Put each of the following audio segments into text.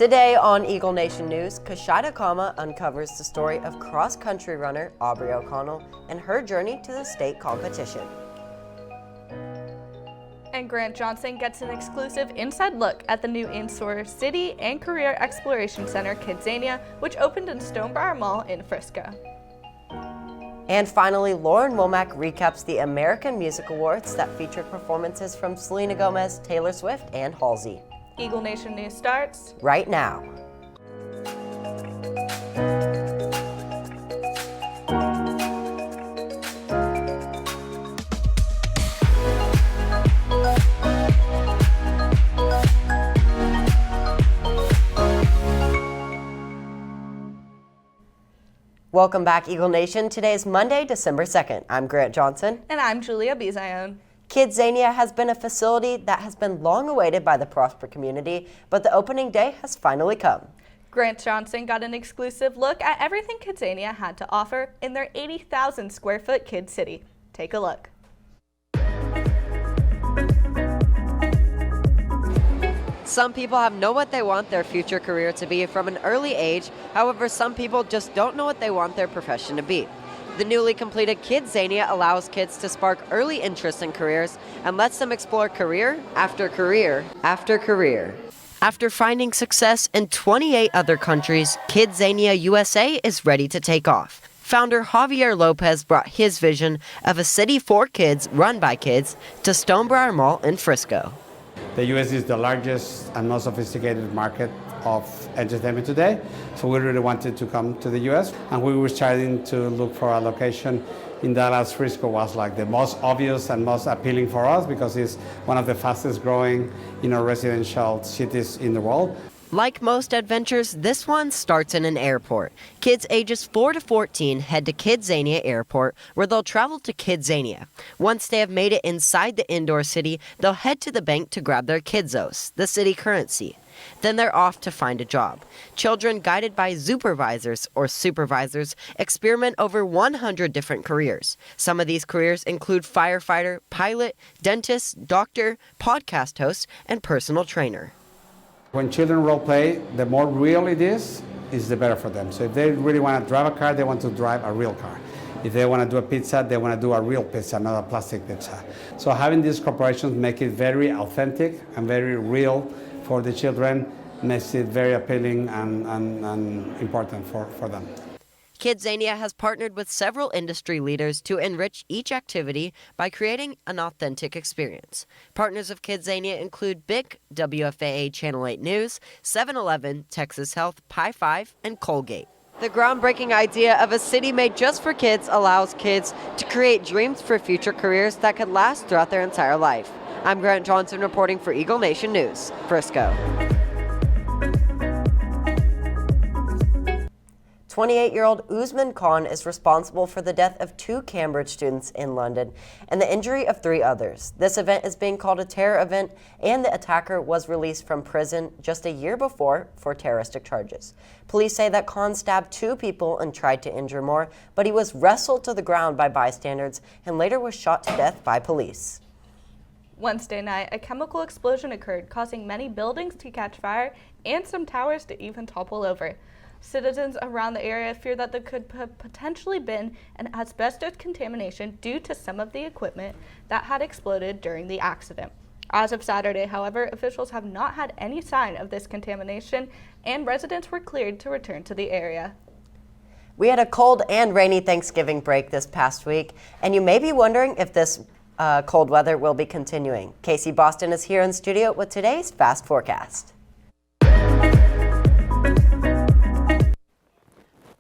Today on Eagle Nation News, Kashida Kama uncovers the story of cross-country runner Aubrey O'Connell and her journey to the state competition. And Grant Johnson gets an exclusive inside look at the new in-store city and career exploration center KidZania, which opened in Stonebriar Mall in Frisco. And finally, Lauren Womack recaps the American Music Awards that featured performances from Selena Gomez, Taylor Swift, and Halsey. Eagle Nation News starts right now. Welcome back, Eagle Nation. Today is Monday, December 2nd. I'm Grant Johnson. And I'm Julia Bizion. KidZania has been a facility that has been long awaited by the Prosper community, but the opening day has finally come. Grant Johnson got an exclusive look at everything KidZania had to offer in their 80,000 square foot Kid City. Take a look. Some people know what they want their future career to be from an early age. However, some people just don't know what they want their profession to be. The newly completed KidZania allows kids to spark early interest in careers and lets them explore career after career after career. After finding success in 28 other countries, KidZania USA is ready to take off. Founder Javier Lopez brought his vision of a city for kids run by kids to Stonebriar Mall in Frisco. The U.S. is the largest and most sophisticated market of entertainment today, so we really wanted to come to the U.S. and we were starting to look for a location in Dallas. Frisco was like the most obvious and most appealing for us because it's one of the fastest growing, residential cities in the world. Like most adventures, this one starts in an airport. Kids ages 4 to 14 head to KidZania Airport, where they'll travel to KidZania. Once they have made it inside the indoor city, they'll head to the bank to grab their KidZos, the city currency. Then they're off to find a job. Children guided by supervisors experiment over 100 different careers. Some of these careers include firefighter, pilot, dentist, doctor, podcast host, and personal trainer. When children role play, the more real it is the better for them. So if they really want to drive a car, they want to drive a real car. If they want to do a pizza, they want to do a real pizza, not a plastic pizza. So having these corporations make it very authentic and very real for the children makes it very appealing and important for them. KidZania has partnered with several industry leaders to enrich each activity by creating an authentic experience. Partners of KidZania include BIC, WFAA Channel 8 News, 7-Eleven, Texas Health, Pi 5, and Colgate. The groundbreaking idea of a city made just for kids allows kids to create dreams for future careers that could last throughout their entire life. I'm Grant Johnson reporting for Eagle Nation News, Frisco. 28-year-old Usman Khan is responsible for the death of 2 Cambridge students in London and the injury of 3 others. This event is being called a terror event, and the attacker was released from prison just a year before for terroristic charges. Police say that Khan stabbed 2 people and tried to injure more, but he was wrestled to the ground by bystanders and later was shot to death by police. Wednesday night, a chemical explosion occurred, causing many buildings to catch fire and some towers to even topple over. Citizens around the area fear that there could potentially been an asbestos contamination due to some of the equipment that had exploded during the accident. As of Saturday, however, officials have not had any sign of this contamination, and residents were cleared to return to the area. We had a cold and rainy Thanksgiving break this past week, and you may be wondering if this cold weather will be continuing. Casey Boston is here in studio with today's Fast Forecast.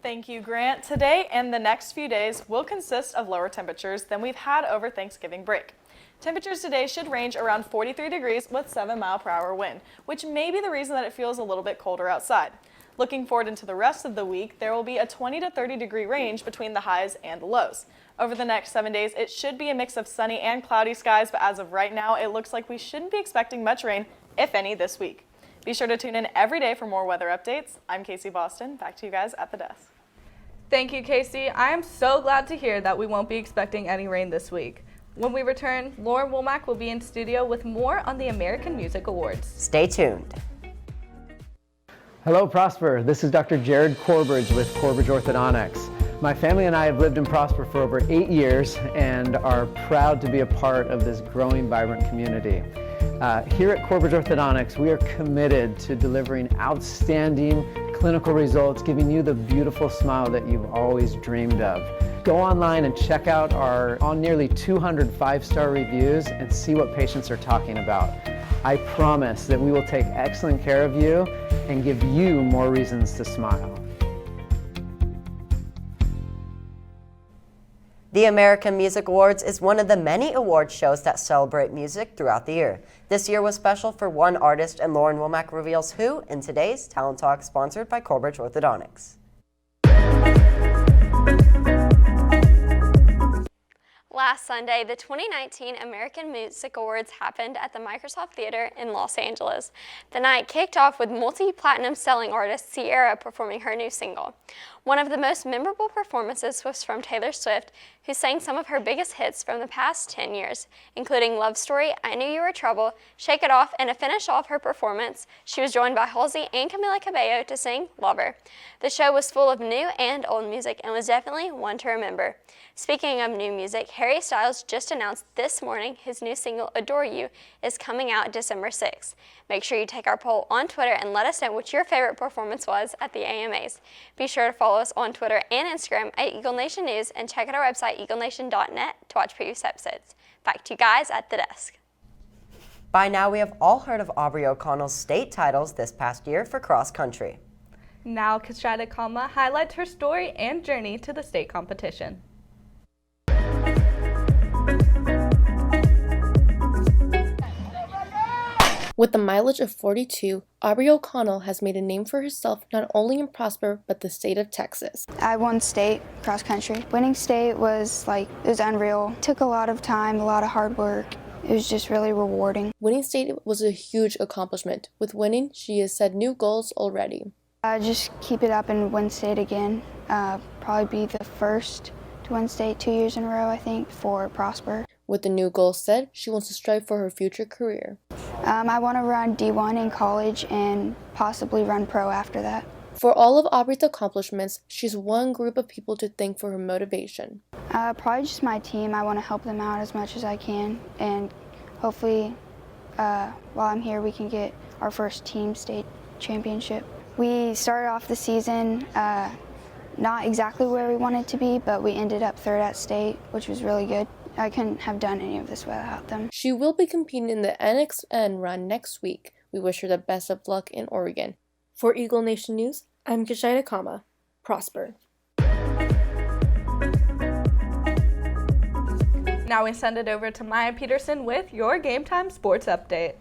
Thank you, Grant. Today and the next few days will consist of lower temperatures than we've had over Thanksgiving break. Temperatures today should range around 43 degrees with 7-mile-per-hour wind, which may be the reason that it feels a little bit colder outside. Looking forward into the rest of the week, there will be a 20 to 30 degree range between the highs and the lows. Over the next 7 days, it should be a mix of sunny and cloudy skies, but as of right now, it looks like we shouldn't be expecting much rain, if any, this week. Be sure to tune in every day for more weather updates. I'm Casey Boston. Back to you guys at the desk. Thank you, Casey. I am so glad to hear that we won't be expecting any rain this week. When we return, Lauren Womack will be in studio with more on the American Music Awards. Stay tuned. Hello, Prosper. This is Dr. Jared Corbridge with Corbridge Orthodontics. My family and I have lived in Prosper for over 8 years and are proud to be a part of this growing, vibrant community. Here at Corbridge Orthodontics, we are committed to delivering outstanding clinical results, giving you the beautiful smile that you've always dreamed of. Go online and check out our nearly 200 5-star reviews and see what patients are talking about. I promise that we will take excellent care of you and give you more reasons to smile. The American Music Awards is one of the many award shows that celebrate music throughout the year. This year was special for one artist, and Lauren Womack reveals who in today's Talent Talk, sponsored by Corbridge Orthodontics. Last Sunday, the 2019 American Music Awards happened at the Microsoft Theater in Los Angeles. The night kicked off with multi-platinum selling artist Ciara performing her new single. One of the most memorable performances was from Taylor Swift, who sang some of her biggest hits from the past 10 years, including Love Story, I Knew You Were Trouble, Shake It Off, and to finish off her performance, she was joined by Halsey and Camila Cabello to sing Lover. The show was full of new and old music and was definitely one to remember. Speaking of new music, Harry Styles just announced this morning his new single, Adore You, is coming out December 6th. Make sure you take our poll on Twitter and let us know what your favorite performance was at the AMAs. Be sure to follow us on Twitter and Instagram at Eagle Nation News and check out our website, eaglenation.net, to watch previous episodes. Back to you guys at the desk. By now, we have all heard of Aubrey O'Connell's state titles this past year for cross country. Now, KidZania highlights her story and journey to the state competition. With a mileage of 42, Aubrey O'Connell has made a name for herself not only in Prosper, but the state of Texas. I won state cross country. Winning state was it was unreal. It took a lot of time, a lot of hard work. It was just really rewarding. Winning state was a huge accomplishment. With winning, she has set new goals already. Just keep it up and win state again. Probably be the first to win state 2 years in a row, I think, for Prosper. With the new goal set, she wants to strive for her future career. I want to run D1 in college and possibly run pro after that. For all of Aubrey's accomplishments, she's one group of people to thank for her motivation. Probably just my team. I want to help them out as much as I can, and hopefully while I'm here we can get our first team state championship. We started off the season not exactly where we wanted to be, but we ended up third at state, which was really good. I couldn't have done any of this without them. She will be competing in the NXN run next week. We wish her the best of luck in Oregon. For Eagle Nation News, I'm KidZania, Prosper. Now we send it over to Maya Peterson with your Game Time Sports Update.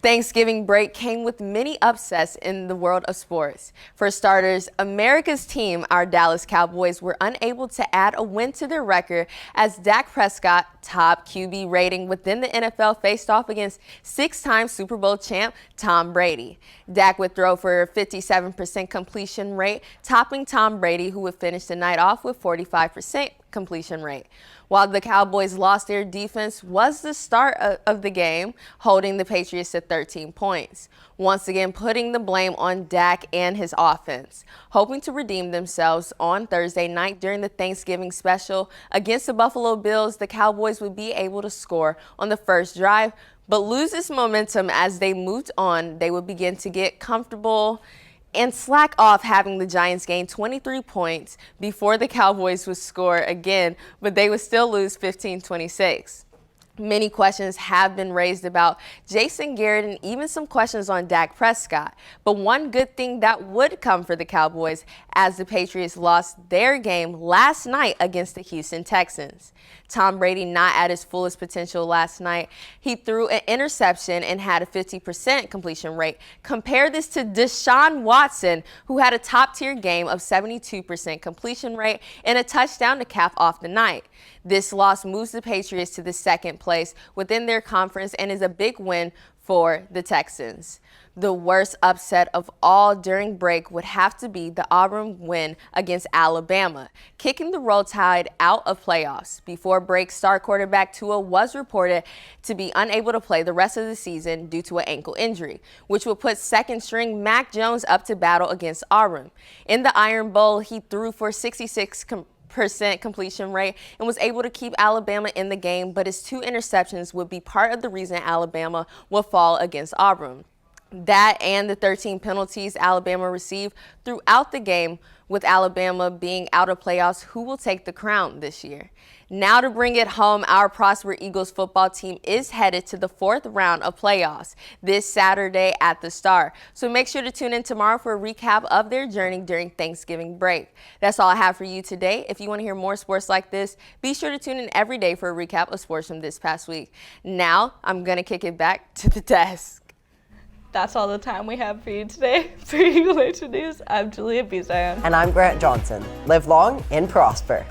Thanksgiving break came with many upsets in the world of sports. For starters, America's team, our Dallas Cowboys, were unable to add a win to their record as Dak Prescott, top QB rating within the NFL, faced off against 6-time Super Bowl champ Tom Brady. Dak would throw for a 57% completion rate, topping Tom Brady, who would finish the night off with 45% completion rate. While the Cowboys lost, their defense was the start of the game, holding the Patriots to 13 points. Once again, putting the blame on Dak and his offense. Hoping to redeem themselves on Thursday night during the Thanksgiving special against the Buffalo Bills, the Cowboys would be able to score on the first drive, but lose this momentum as they moved on. They would begin to get comfortable and slack off, having the Giants gain 23 points before the Cowboys would score again, but they would still lose 15-26. Many questions have been raised about Jason Garrett and even some questions on Dak Prescott. But one good thing that would come for the Cowboys as the Patriots lost their game last night against the Houston Texans. Tom Brady not at his fullest potential last night. He threw an interception and had a 50% completion rate. Compare this to Deshaun Watson, who had a top-tier game of 72% completion rate and a touchdown to cap off the night. This loss moves the Patriots to the second place within their conference and is a big win for the Texans. The worst upset of all during break would have to be the Auburn win against Alabama, kicking the Roll Tide out of playoffs. Before break, star quarterback Tua was reported to be unable to play the rest of the season due to an ankle injury, which would put second-string Mac Jones up to battle against Auburn. In the Iron Bowl, he threw for 66% completion rate and was able to keep Alabama in the game, but his 2 interceptions would be part of the reason Alabama will fall against Auburn. That and the 13 penalties Alabama received throughout the game, with Alabama being out of playoffs, who will take the crown this year? Now to bring it home, our Prosper Eagles football team is headed to the 4th round of playoffs this Saturday at the Star. So make sure to tune in tomorrow for a recap of their journey during Thanksgiving break. That's all I have for you today. If you want to hear more sports like this, be sure to tune in every day for a recap of sports from this past week. Now I'm going to kick it back to the desk. That's all the time we have for you today. For Eagle Nation News, I'm Julia Bizayan. And I'm Grant Johnson. Live long and prosper.